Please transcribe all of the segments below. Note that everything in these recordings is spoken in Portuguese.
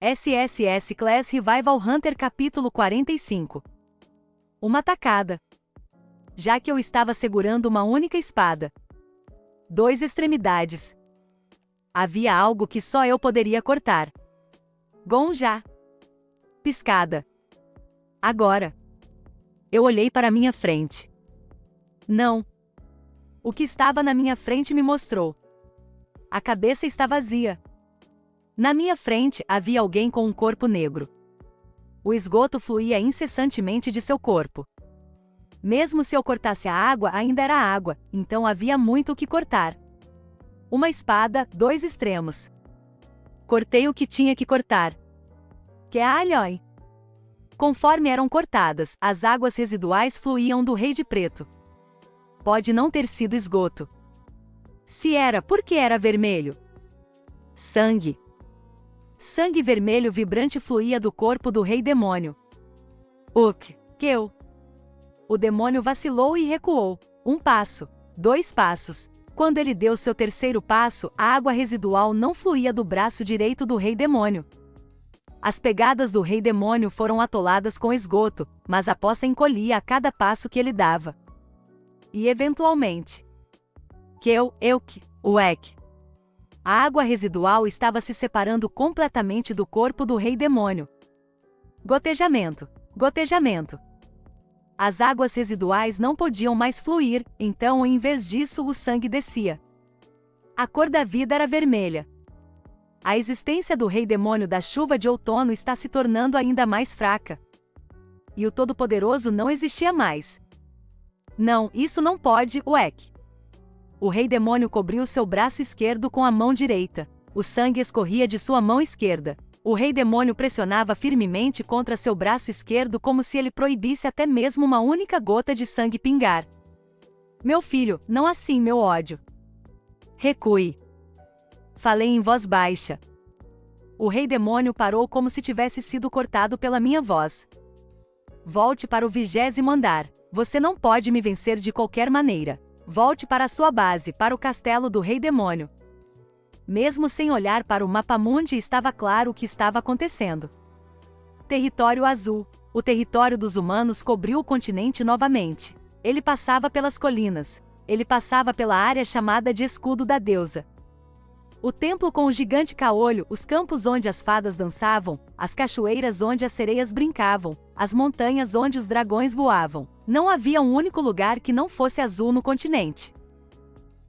SSS Class Revival Hunter Capítulo 45. Uma tacada. Já que eu estava segurando uma única espada. 2 extremidades. Havia algo que só eu poderia cortar. Gonja. Piscada. Agora. Eu olhei para minha frente. Não. O que estava na minha frente me mostrou. A cabeça está vazia. Na minha frente havia alguém com um corpo negro. O esgoto fluía incessantemente de seu corpo. Mesmo se eu cortasse a água, ainda era água, então havia muito o que cortar. Uma espada, 2 extremos. Cortei o que tinha que cortar. Que alhoi. Conforme eram cortadas, as águas residuais fluíam do Rei de Preto. Pode não ter sido esgoto. Se era, por que era vermelho? Sangue. Sangue vermelho vibrante fluía do corpo do Rei Demônio. O demônio vacilou e recuou. 1 passo, 2 passos. Quando ele deu seu 3º passo, a água residual não fluía do braço direito do Rei Demônio. As pegadas do Rei Demônio foram atoladas com esgoto, mas a poça encolhia a cada passo que ele dava. E eventualmente... A água residual estava se separando completamente do corpo do Rei Demônio. Gotejamento. Gotejamento. As águas residuais não podiam mais fluir, então em vez disso o sangue descia. A cor da vida era vermelha. A existência do Rei Demônio da chuva de outono está se tornando ainda mais fraca. E o Todo-Poderoso não existia mais. Não, isso não pode, O Rei Demônio cobriu seu braço esquerdo com a mão direita. O sangue escorria de sua mão esquerda. O Rei Demônio pressionava firmemente contra seu braço esquerdo como se ele proibisse até mesmo uma única gota de sangue pingar. Meu filho, não assim, meu ódio. Recue. Falei em voz baixa. O Rei Demônio parou como se tivesse sido cortado pela minha voz. Volte para o 20º andar. Você não pode me vencer de qualquer maneira. Volte para a sua base, para o castelo do Rei Demônio. Mesmo sem olhar para o mapa mundi, estava claro o que estava acontecendo. Território azul. O território dos humanos cobriu o continente novamente. Ele passava pelas colinas. Ele passava pela área chamada de Escudo da Deusa. O templo com o gigante caolho, os campos onde as fadas dançavam, as cachoeiras onde as sereias brincavam, as montanhas onde os dragões voavam. Não havia um único lugar que não fosse azul no continente.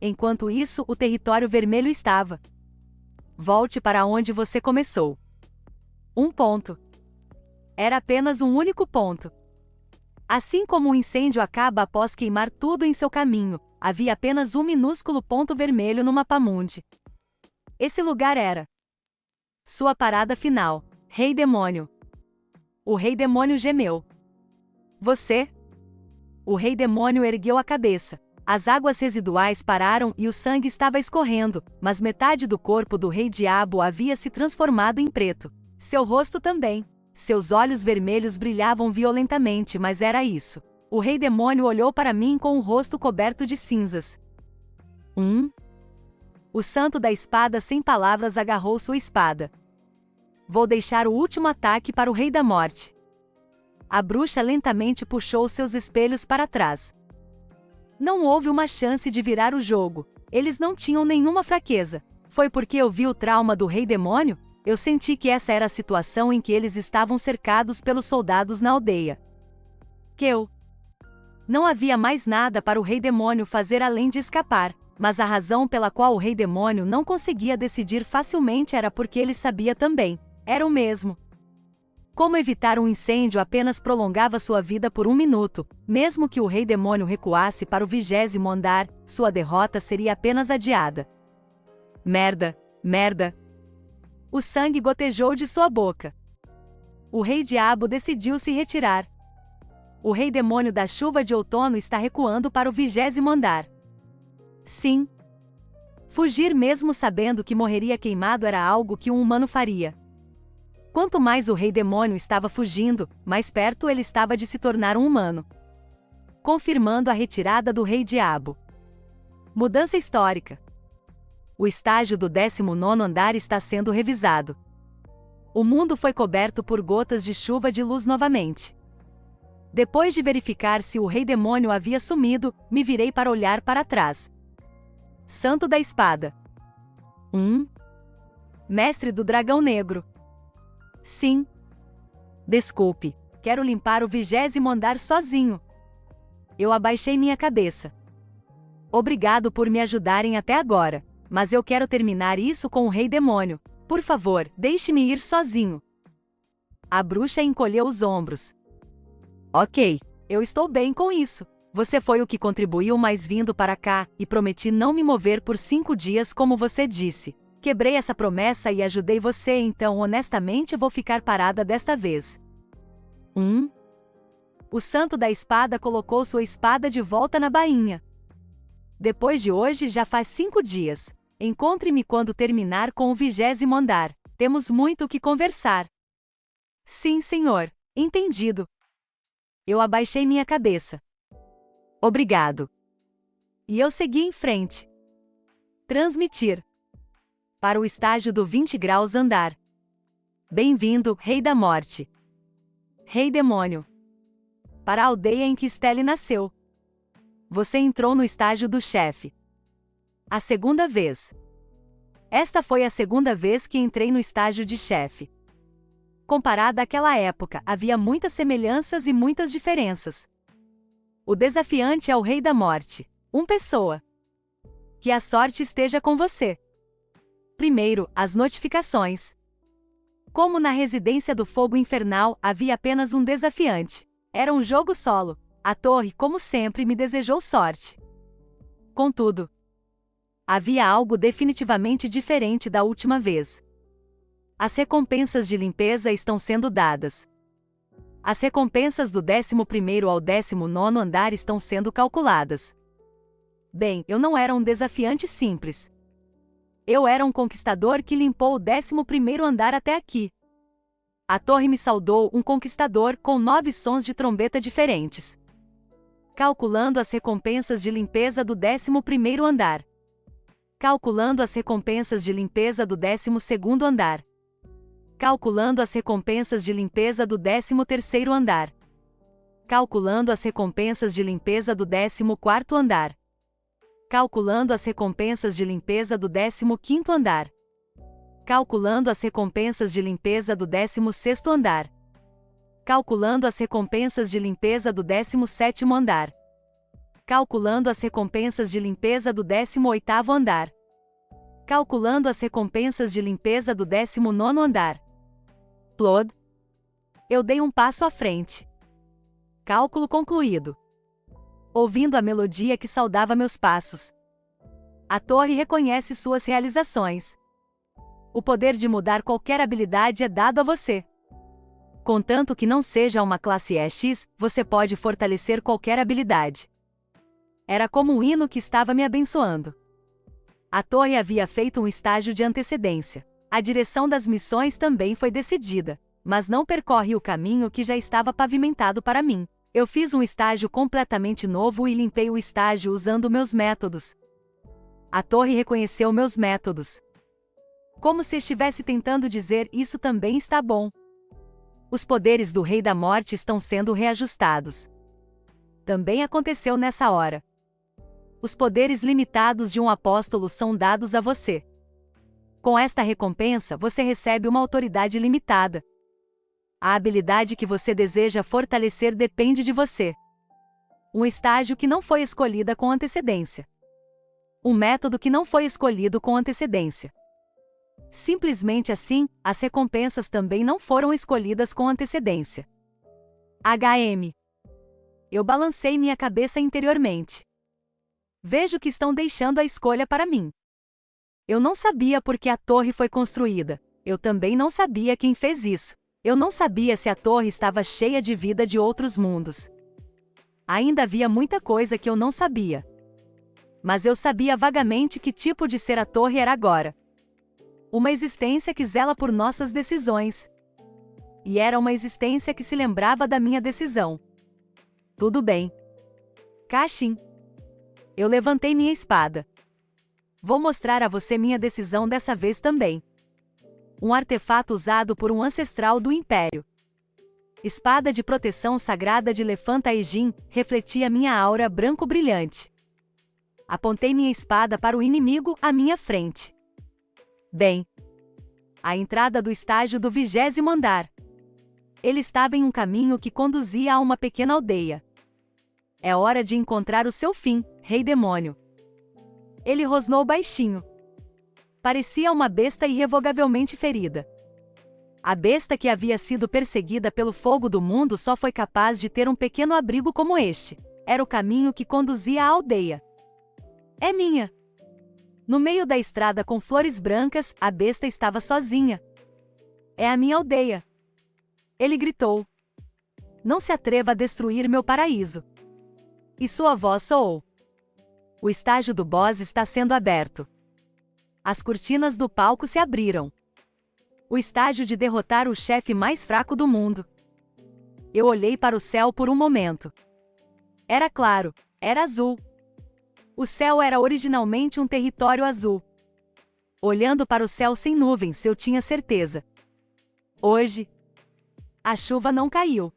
Enquanto isso, o território vermelho estava. Volte para onde você começou. 1 ponto. Era apenas um único ponto. Assim como um incêndio acaba após queimar tudo em seu caminho, havia apenas um minúsculo ponto vermelho no mapa mundi. Esse lugar era sua parada final, Rei Demônio. O Rei Demônio gemeu. Você? O Rei Demônio ergueu a cabeça. As águas residuais pararam e o sangue estava escorrendo, mas metade do corpo do Rei Diabo havia se transformado em preto. Seu rosto também. Seus olhos vermelhos brilhavam violentamente, mas era isso. O Rei Demônio olhou para mim com o rosto coberto de cinzas. O Santo da Espada sem palavras agarrou sua espada. Vou deixar o último ataque para o Rei da Morte. A bruxa lentamente puxou seus espelhos para trás. Não houve uma chance de virar o jogo. Eles não tinham nenhuma fraqueza. Foi porque eu vi o trauma do Rei Demônio? Eu senti que essa era a situação em que eles estavam cercados pelos soldados na aldeia. Não havia mais nada para o Rei Demônio fazer além de escapar. Mas a razão pela qual o Rei Demônio não conseguia decidir facilmente era porque ele sabia também. Era o mesmo. Como evitar um incêndio apenas prolongava sua vida por 1 minuto. Mesmo que o Rei Demônio recuasse para o 20º andar, sua derrota seria apenas adiada. Merda. O sangue gotejou de sua boca. O Rei Diabo decidiu se retirar. O Rei Demônio da chuva de outono está recuando para o 20º andar. Sim. Fugir mesmo sabendo que morreria queimado era algo que um humano faria. Quanto mais o Rei Demônio estava fugindo, mais perto ele estava de se tornar um humano. Confirmando a retirada do Rei Diabo. Mudança histórica. O estágio do 19º andar está sendo revisado. O mundo foi coberto por gotas de chuva de luz novamente. Depois de verificar se o rei demônio havia sumido, me virei para olhar para trás. Santo da Espada. Mestre do Dragão Negro. Sim. Desculpe, quero limpar o 20º andar sozinho. Eu abaixei minha cabeça. Obrigado por me ajudarem até agora, mas eu quero terminar isso com o rei demônio. Por favor, deixe-me ir sozinho. A bruxa encolheu os ombros. Ok, eu estou bem com isso. Você foi o que contribuiu mais vindo para cá, e prometi não me mover por 5 dias como você disse. Quebrei essa promessa e ajudei você, então honestamente vou ficar parada desta vez. O Santo da Espada colocou sua espada de volta na bainha. Depois de hoje já faz 5 dias. Encontre-me quando terminar com o 20º andar. Temos muito o que conversar. Sim, senhor. Entendido. Eu abaixei minha cabeça. Obrigado. E eu segui em frente. Transmitir. Para o estágio do 20 graus andar. Bem-vindo, Rei da Morte. Rei Demônio. Para a aldeia em que Stelle nasceu. Você entrou no estágio do chefe. A segunda vez. Esta foi a segunda vez que entrei no estágio de chefe. Comparada àquela época, havia muitas semelhanças e muitas diferenças. O desafiante é o Rei da Morte. Pessoa. Que a sorte esteja com você. Primeiro, as notificações. Como na Residência do Fogo Infernal, havia apenas um desafiante. Era um jogo solo. A torre, como sempre, me desejou sorte. Contudo, havia algo definitivamente diferente da última vez. As recompensas de limpeza estão sendo dadas. As recompensas do 11º ao 19º andar estão sendo calculadas. Bem, eu não era um desafiante simples. Eu era um conquistador que limpou o 11º andar até aqui. A torre me saudou, um conquistador com 9 sons de trombeta diferentes. Calculando as recompensas de limpeza do 11º andar. Calculando as recompensas de limpeza do 12º andar. Calculando as recompensas de limpeza do 13º andar. Calculando as recompensas de limpeza do 14º andar. Calculando as recompensas de limpeza do 15º andar. Calculando as recompensas de limpeza do 16º andar. Calculando as recompensas de limpeza do 17º andar. Calculando as recompensas de limpeza do 18º andar. Calculando as recompensas de limpeza do 19º andar. Plod. Eu dei um passo à frente. Cálculo concluído. Ouvindo a melodia que saudava meus passos. A torre reconhece suas realizações. O poder de mudar qualquer habilidade é dado a você. Contanto que não seja uma classe EX, você pode fortalecer qualquer habilidade. Era como um hino que estava me abençoando. A torre havia feito um estágio de antecedência. A direção das missões também foi decidida, mas não percorre o caminho que já estava pavimentado para mim. Eu fiz um estágio completamente novo e limpei o estágio usando meus métodos. A torre reconheceu meus métodos. Como se estivesse tentando dizer: isso também está bom. Os poderes do Rei da Morte estão sendo reajustados. Também aconteceu nessa hora. Os poderes limitados de um apóstolo são dados a você. Com esta recompensa, você recebe uma autoridade limitada. A habilidade que você deseja fortalecer depende de você. Um estágio que não foi escolhido com antecedência. Um método que não foi escolhido com antecedência. Simplesmente assim, as recompensas também não foram escolhidas com antecedência. HM. Eu balancei minha cabeça interiormente. Vejo que estão deixando a escolha para mim. Eu não sabia por que a torre foi construída. Eu também não sabia quem fez isso. Eu não sabia se a torre estava cheia de vida de outros mundos. Ainda havia muita coisa que eu não sabia. Mas eu sabia vagamente que tipo de ser a torre era agora. Uma existência que zela por nossas decisões. E era uma existência que se lembrava da minha decisão. Tudo bem. Cashin. Eu levantei minha espada. Vou mostrar a você minha decisão dessa vez também. Um artefato usado por um ancestral do Império. Espada de proteção sagrada de Lefanta Ejin, refletia minha aura branco brilhante. Apontei minha espada para o inimigo à minha frente. Bem. A entrada do estágio do 20º andar. Ele estava em um caminho que conduzia a uma pequena aldeia. É hora de encontrar o seu fim, Rei Demônio. Ele rosnou baixinho. Parecia uma besta irrevogavelmente ferida. A besta que havia sido perseguida pelo fogo do mundo só foi capaz de ter um pequeno abrigo como este. Era o caminho que conduzia à aldeia. É minha. No meio da estrada com flores brancas, a besta estava sozinha. É a minha aldeia. Ele gritou. Não se atreva a destruir meu paraíso. E sua voz soou. O estágio do boss está sendo aberto. As cortinas do palco se abriram. O estágio de derrotar o chefe mais fraco do mundo. Eu olhei para o céu por um momento. Era claro, era azul. O céu era originalmente um território azul. Olhando para o céu sem nuvens, eu tinha certeza. Hoje, a chuva não caiu.